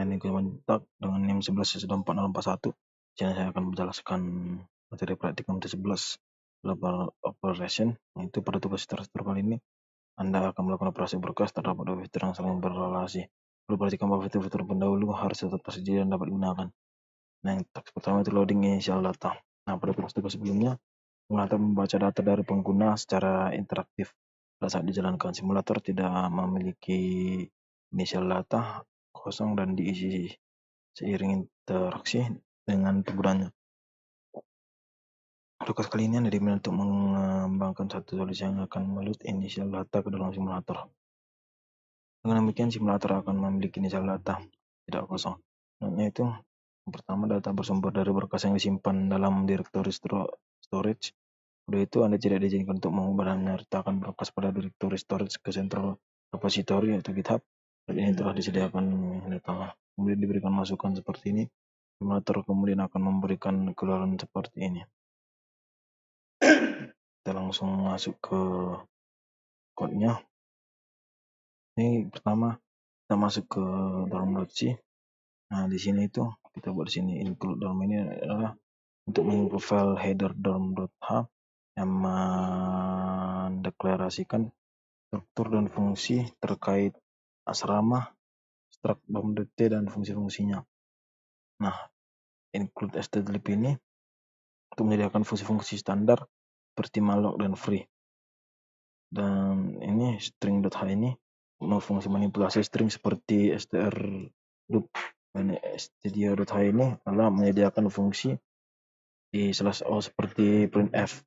ini Kementak dengan NIM 11.14041. Di sini saya akan menjelaskan materi praktikum T11 Global Operation, yaitu pada tugas struktur kali ini Anda akan melakukan operasi berkas terdapat dua fitur yang saling berrelasi. Perlu perhatikan bahwa fitur-fitur pendahulu harus tetap tersedia dan dapat digunakan. Nah, yang teks pertama itu loading initial data. Nah, pada tugas-tugas sebelumnya, simulator membaca data dari pengguna secara interaktif. Pada saat dijalankan, simulator tidak memiliki initial data kosong dan diisi seiring interaksi dengan penggunanya. Tugas kali ini Anda diminta untuk mengembangkan satu solusi yang akan meload initial data ke dalam simulator. Dengan demikian, simulator akan memiliki initial data, tidak kosong. Contohnya itu, yang pertama, data bersumber dari berkas yang disimpan dalam direktori storage. Udah itu, Anda tidak diizinkan untuk mengubah dan menyertakan berkas pada direktori storage ke central repository atau GitHub. Ini telah disediakan data. Kemudian diberikan masukan seperti ini. Simulator kemudian akan memberikan keluaran seperti ini. Kita langsung masuk ke code-nya. Ini pertama kita masuk ke dorm.c. Nah, di sini itu kita buat di sini include dorm ini adalah untuk menginstal file header dorm.h yang mendeklarasikan struktur dan fungsi terkait asrama, struct dorm.t dan fungsi-fungsinya. Nah, include stdlib ini untuk menyediakan fungsi-fungsi standar seperti malloc dan free. Dan ini string.h ini untuk fungsi manipulasi string seperti str loop dan stdio.h ini adalah menyediakan fungsi di /o seperti printf,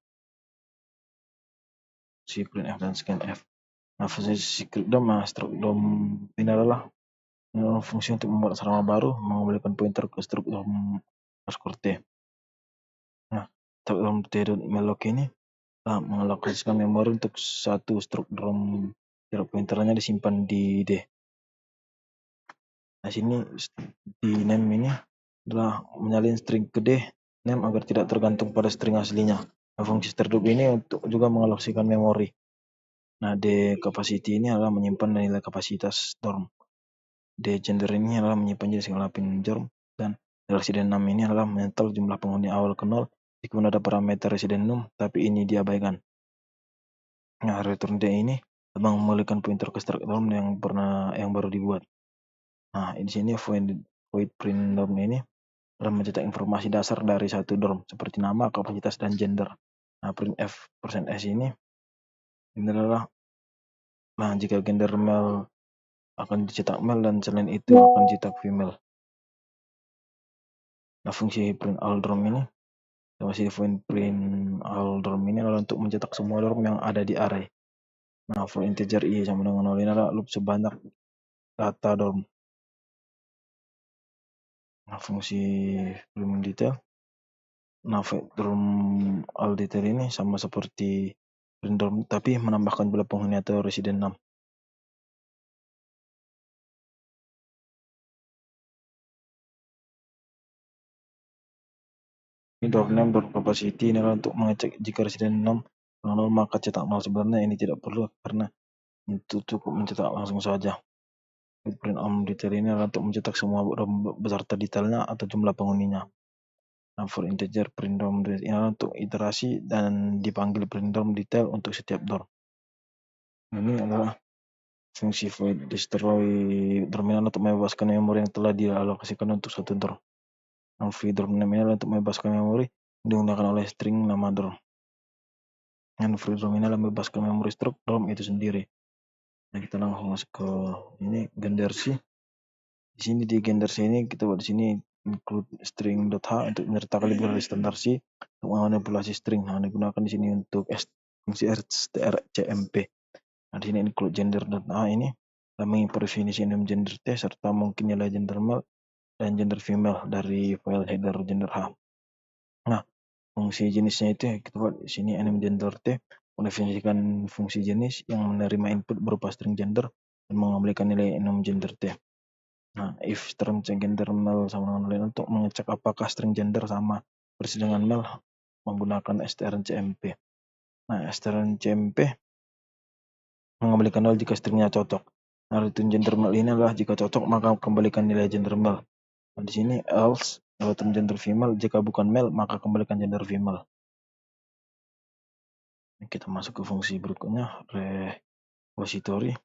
dan scanf. Nah, fungsi secret DOM, struct DOM ini adalah fungsi untuk membuat asrama baru, mengembalikan pointer ke struct DOM _t. Nah, struct DOM t.malloc ini mengalokasikan memori untuk satu struct DOM pointernya disimpan di D. Nah, sini di name ini adalah menyalin string ke D name agar tidak tergantung pada string aslinya. Nah, fungsi strdop ini untuk juga mengalokasikan memori. Nah, D capacity ini adalah menyimpan nilai kapasitas dorm. D gender ini adalah menyimpan jenis ngelapin dorm, dan resident name ini adalah menyetel jumlah penghuni awal ke 0 jika ada parameter resident num, tapi ini diabaikan. Nah, return D ini mengembalikan pointer ke struct dorm yang baru dibuat. Nah, di sini void print dorm ini adalah mencetak informasi dasar dari satu dorm seperti nama, kapasitas, dan gender. Nah, printf %s ini adalah jika gender male akan dicetak male dan selain itu akan dicetak female. Nah, fungsi print all dorm ini masih print all dorm ini adalah untuk mencetak semua dorm yang ada di array. Nah, for integer i sama dengan 0 ini adalah loop sebanyak data dorm. Nah, fungsi print detail. Nah, dorm all detail ini sama seperti print dorm tapi menambahkan jumlah penghuni atau resident name. Ini dorm name dorm capacity ini adalah untuk mengecek jika resident name 0 maka cetak 0. Sebenarnya ini tidak perlu karena untuk cukup mencetak langsung saja. Print all detail ini adalah untuk mencetak semua dorm beserta detailnya atau jumlah penghuninya. Nah, for integer print dorm ini adalah untuk iterasi dan dipanggil print dorm detail untuk setiap dorm. Ini adalah fungsi void destroy dorm ini untuk membebaskan memori yang telah dialokasikan untuk satu dorm. Nah, free dorm name ini adalah untuk membebaskan memori yang digunakan oleh string nama dorm. Dan free dorm ini adalah membebaskan memori struct dorm itu sendiri. Nah, kita langsung masuk ke ini genderc. Di sini di genderc ini kita buat di sini include string.h untuk menyertakan library standar C untuk memanipulasi string. Nah, digunakan di sini untuk fungsi strcmp. Nah, di sini include gender.h ini dan mengimport definisi name gender t serta mungkin nilai gender male dan gender female dari file header gender h. Nah, fungsi jenisnya itu kita buat di sini name gender t mendefinisikan fungsi jenis yang menerima input berupa string gender dan mengembalikan nilai name gender t. Nah, if string gender male sama dengan nilai untuk mengecek apakah string gender sama persis dengan male menggunakan strcmp. Nah, strcmp mengembalikan 0 jika stringnya cocok. Nah, return gender male ini adalah jika cocok maka kembalikan nilai gender male. Nah, di sini else return gender female, jika bukan male maka kembalikan gender female. Kita masuk ke fungsi berikutnya, repository.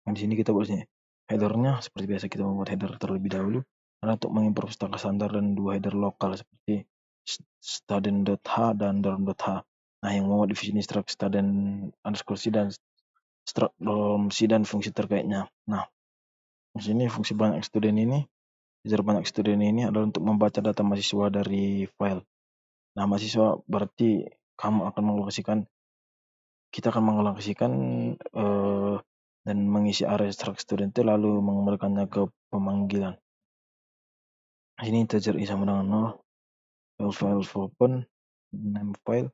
Nah, di sini kita buat sini headernya seperti biasa kita membuat header terlebih dahulu karena untuk mengimport pustaka standar dan dua header lokal seperti student.h dan dorm.h. Nah, yang membuat divisi struct student underscore c dan struct dorm c dan fungsi terkaitnya. Nah, di sini fungsi banyak student ini, user banyak student ini adalah untuk membaca data mahasiswa dari file. Nah, mahasiswa berarti kita akan mengalokasikan dan mengisi area struct student itu lalu mengembalikannya ke pemanggilan. Ini integer i sama dengan 0, file open, name file.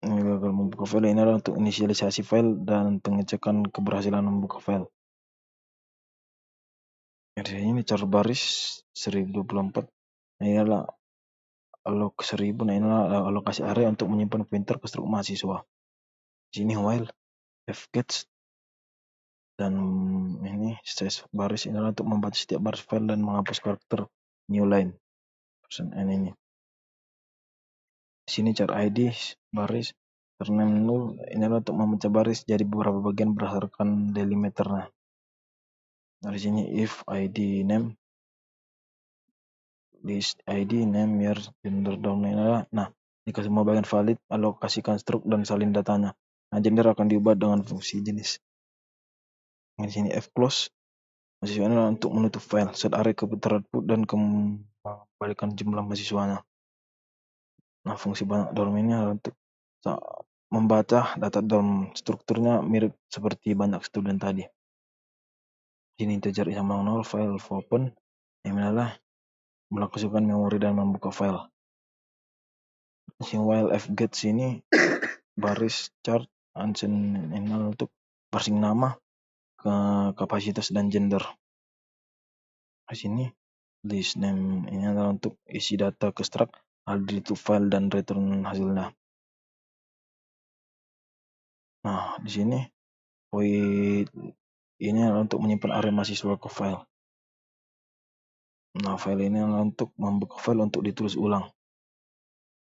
Gagal membuka file ini adalah untuk inisialisasi file dan pengecekan keberhasilan membuka file. Jadi ini cara baris 1024. Nah, ini adalah alok 1000. Nah, ini adalah alokasi area untuk menyimpan pointer ke struk mahasiswa. Di sini while fgets dan ini size baris ini adalah untuk membaca setiap baris file dan menghapus karakter new line %n ini. Di sini char id baris tername null ini adalah untuk memecah baris jadi beberapa bagian berdasarkan delimiternya. Dari sini if id name list id name year gender domain adalah, nah, jika semua bagian valid alokasikan struk dan salin datanya. Nah, gender akan diubah dengan fungsi jenis. Di sini f close mahasiswa ini untuk menutup file set array ke output dan kembalikan jumlah mahasiswanya. Nah, fungsi banyak dorm ini adalah untuk membaca data dorm, strukturnya mirip seperti banyak student tadi. Ini integer i sama 0, file open, yang adalah melokasikan memori dan membuka file. While fget sini baris chart ancient ini untuk parsing nama ke kapasitas dan gender. Di sini list name ini adalah untuk isi data ke struct, add to file dan return hasilnya. Nah, di sini void ini adalah untuk menyimpan area mahasiswa ke file. Nah, file ini adalah untuk membuka file untuk ditulis ulang.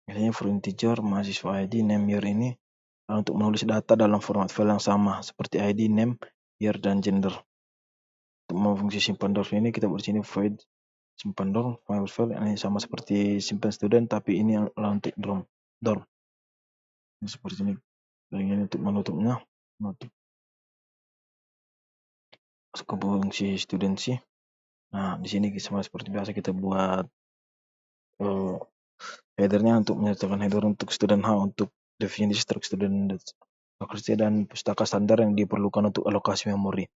Biasanya for integer mahasiswa id name year ini adalah untuk menulis data dalam format file yang sama seperti id name year dan gender. Untuk fungsi simpan dorm ini kita buat sini void simpan dorm file ini sama seperti simpan student tapi ini adalah untuk dorm. Ini seperti ini. Ini untuk menutupnya, menutup masuk ke fungsi student sih. Nah, di sini sama seperti biasa kita buat headernya untuk menyertakan header untuk student H untuk definisi struct student dan pustaka standar yang diperlukan untuk alokasi memori.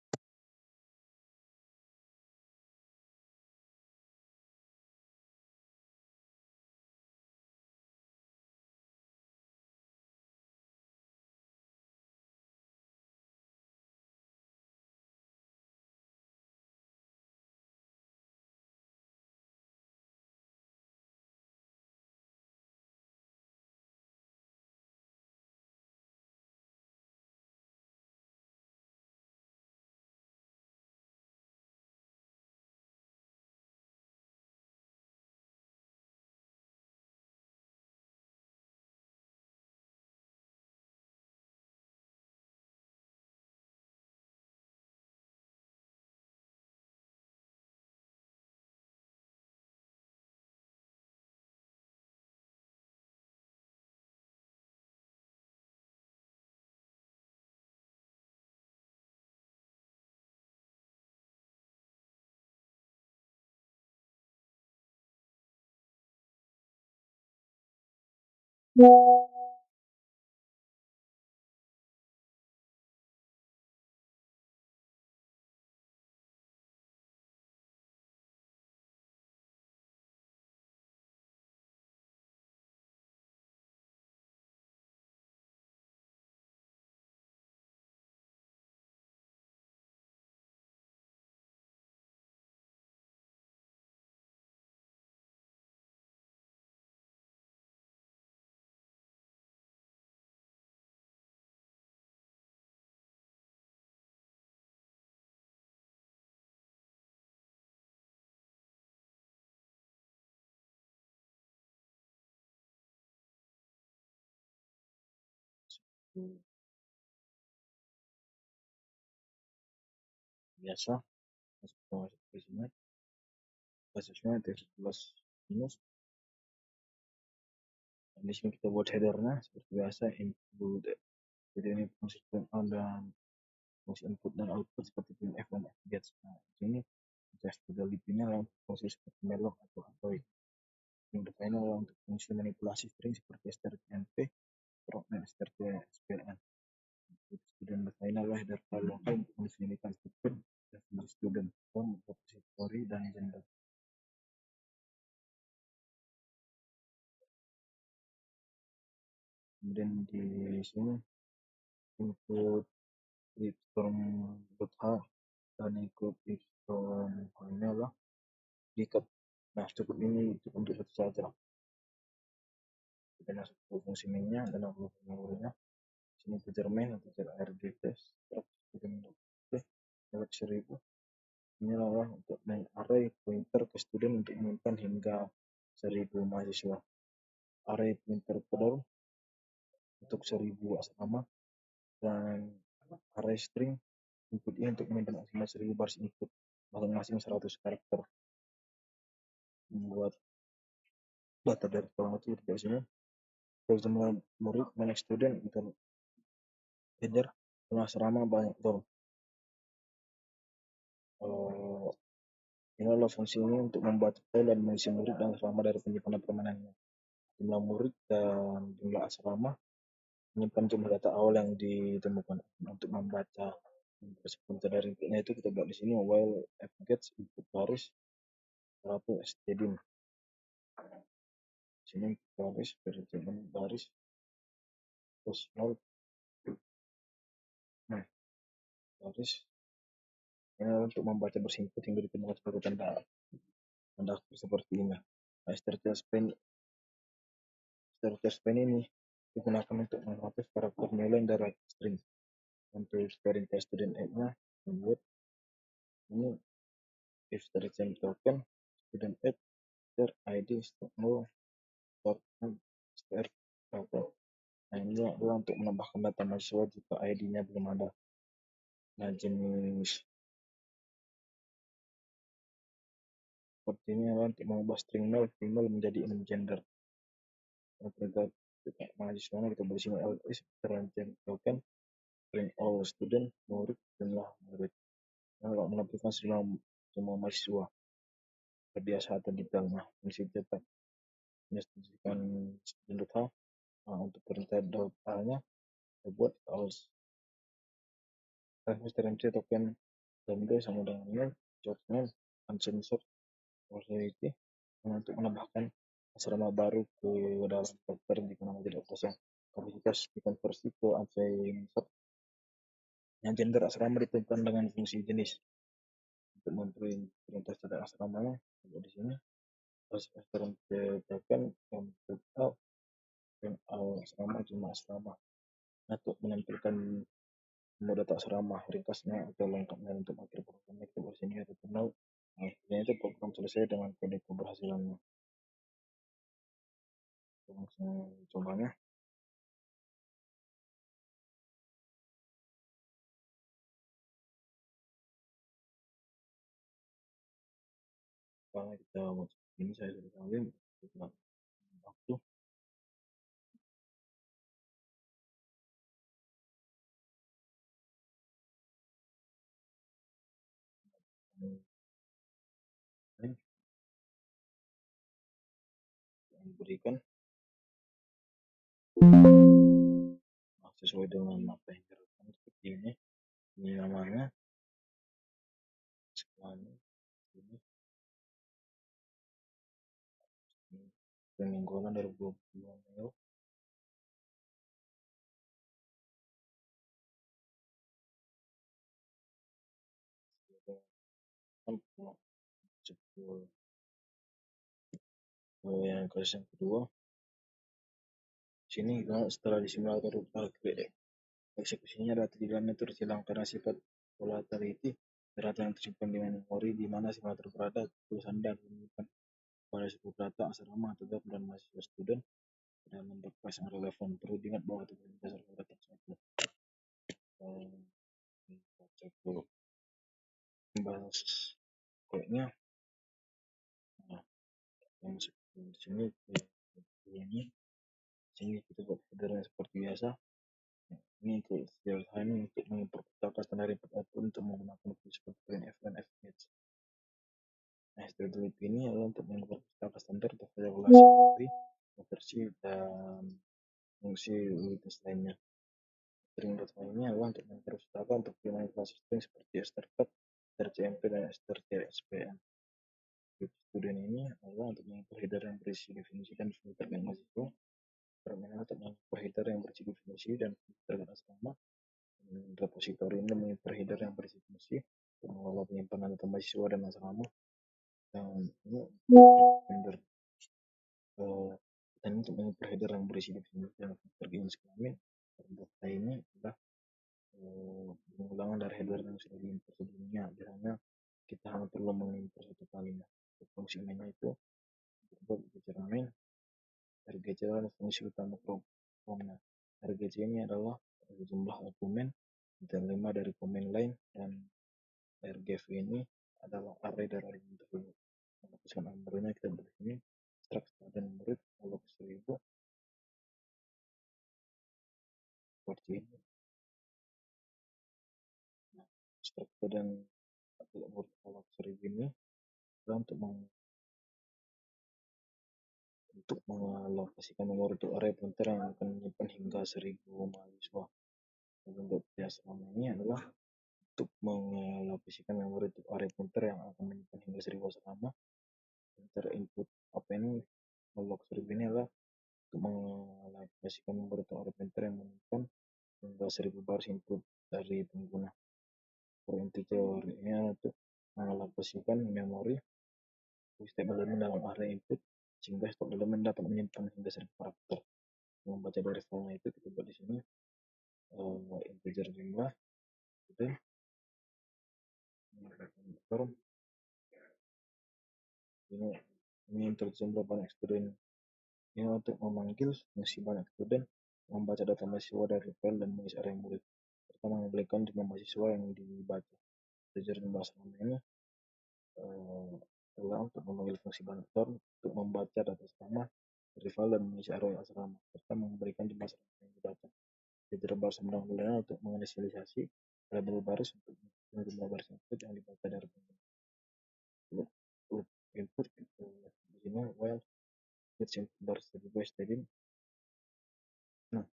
biasa masuk ke sini kasusnya T11 minus. Dan di sini kita buat headernya seperti biasa include. Jadi ini fungsi on dan fungsi input dan output seperti printf dan fgets. Nah, di sini test fidelity-nya adalah fungsi seperti malloc atau aploid. Yang depannya adalah untuk fungsi manipulasi string seperti strcmp, proc dan strcspn. Student design adalah header file lokal untuk mendefinisikan struktur dan student form, repository dan gender. Kemudian di sini input return.h dan input return-nya adalah diikat. Nah, cukup ini cukup untuk satu saja. Kita masuk ke fungsi mainnya dan fungsi memorinya. Sini integer main, integer arg test, student lewat 1000. Ini adalah untuk main array pointer ke student untuk menyimpan hingga 1000 mahasiswa. Array pointer pedal untuk 1000 asrama dan array string input ini untuk menyimpan maksimal 1000 baris input masing-masing 100 karakter. Membuat data dari kolom itu di sini. Semua murid, banyak student, itu header, semua asrama banyak dom. Ini adalah fungsi ini untuk membuat file dan mengisi murid dan asrama dari penyimpanan permanennya. Jumlah murid dan jumlah asrama menyimpan jumlah data awal yang ditemukan. Untuk membaca sebentar dari inputnya itu kita buat di sini while fgets input baris 100 stdin. Sini baris berjalan baris terus 0 baris. Ini untuk membaca bersimput hingga ditemukan sebagai tanda seperti ini. Nah, span ini digunakan untuk menghapus karakter nilai dari string. Untuk sparing student add-nya membuat ini if string token student add str id start 0 start str token. Nah, ini adalah untuk menambahkan data mahasiswa jika id-nya belum ada. Nah, jenis seperti ini adalah untuk mengubah string male female menjadi gender. Untuk mahasiswa kita beri sini ls terancam token string all student murid jumlah murid. Kalau menampilkan semua mahasiswa terbiasa atau detailnya fungsi cetak menyaksikan student.h. Untuk perintah .a-nya buat als tmc token dan sama dengan nil shortman uncensored authority untuk menambahkan asrama baru ke dalam daftar jika nama tidak kosong. Kapasitas dikonversi ke uncensored. Yang gender asrama ditentukan dengan fungsi jenis. Untuk memberi perintah cetak asramanya di sini token untuk asrama cuma asrama. Untuk menampilkan semua data asrama ringkasnya atau lengkapnya untuk akhir programnya kita buat sini atau kenal. Nah, itu program selesai dengan kode keberhasilannya. Langsung cobanya. Kalau kita mau ini saya sudah kalian waktu yang diberikan sesuai dengan apa yang diharapkan seperti ini. Ini namanya sekolahnya ini peninggalan dari 20 Mei. Yang kelas yang kedua sini setelah di simulator eksekusinya data di dalamnya terhilang karena sifat volatility data yang tersimpan di memori di mana simulator berada. Tulisan dan menyimpan pada sebuah data asrama tetap dan mahasiswa student dalam berkas yang relevan. Perlu diingat bahwa tujuan dasar data untuk membahas pokoknya. Nah, yang seperti di sini ini sini kita buat federasi seperti biasa. Nah, ini untuk sederhana untuk memperkatakan standar input output untuk menggunakan prinsip FNF Edge. Nah, STD ini adalah untuk memperkatakan standar untuk regulasi dari versi dan fungsi unitas lainnya. String lainnya adalah untuk memperkatakan untuk penggunaan string seperti strcut, strcmp, dan strcspn. Student ini adalah untuk mengatur header yang berisi definisi dan filter yang mahasiswa. Permainan untuk mengatur header yang berisi definisi dan filter yang asrama. Repositori ini mengatur header yang berisi definisi untuk mengelola penyimpanan data mahasiswa dan asrama. Dan ini header dan untuk mengatur header yang berisi definisi dan filter jenis kelamin. Data ini adalah pengulangan dari header yang sudah diimport sebelumnya. Biasanya kita hanya perlu mengimport satu kali. Fungsi mainnya itu bicara main. RGC adalah fungsi utama program. RGC ini adalah jumlah argumen diterima dari komen lain, dan RGV ini adalah array dari argumen tersebut. Mengapuskan arraynya kita buat ini struct dan murid kalau 1000 seperti ini. Nah, struct dan murid kalau 1000 ini adalah untuk mengalokasikan memori untuk array pointer yang akan menyimpan hingga 1000 mahasiswa. Dan untuk biasa ini adalah untuk mengalokasikan memori untuk array pointer yang akan menyimpan hingga 1000 asrama. Pointer input apa ini log 1000 ini adalah untuk mengalokasikan memori untuk array pointer yang menyimpan hingga 1000 baris input dari pengguna. For integer ini untuk mengalokasikan memori setiap elemen dalam array input sehingga setiap elemen dapat menyimpan hingga 1000 karakter. Membaca dari filenya itu kita buat di sini integer jumlah itu form ini untuk jumlah banyak student. Ini untuk memanggil fungsi banyak student membaca data mahasiswa dari file dan mengisi array murid serta mengembalikan jumlah mahasiswa yang dibaca. Integer jumlah selama ini adalah untuk memanggil fungsi banyak form untuk membaca data sama dari file dan mengisi array asrama serta mengembalikan jumlah asrama yang dibaca. Integer baris menambahkan untuk menginisialisasi label baris untuk jumlah baris input yang dibaca dari pengguna. Input di sini while gets input baris dari base tadi. Nah,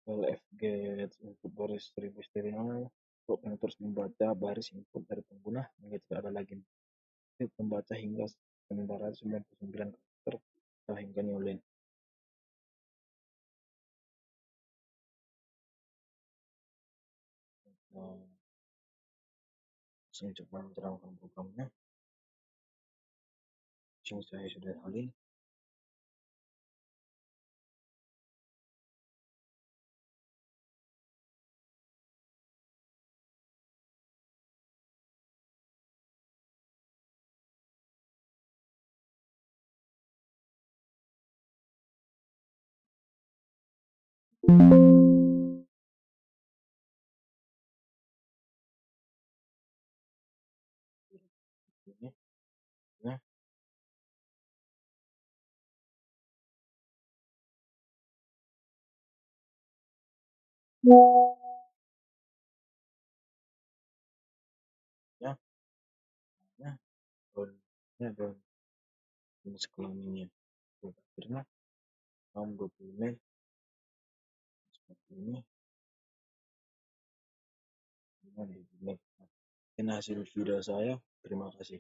while f gets input baris dari base tadi untuk yang terus membaca baris input dari pengguna hingga tidak ada lagi membaca hingga 999 karakter atau hingga new line. Saya coba menerangkan programnya. Saya sudah salin. Ini, ya, ya, ya, ini ada jenis kelaminnya. Akhirnya kamu 20 email seperti ini. Ini hasil video saya. Terima kasih.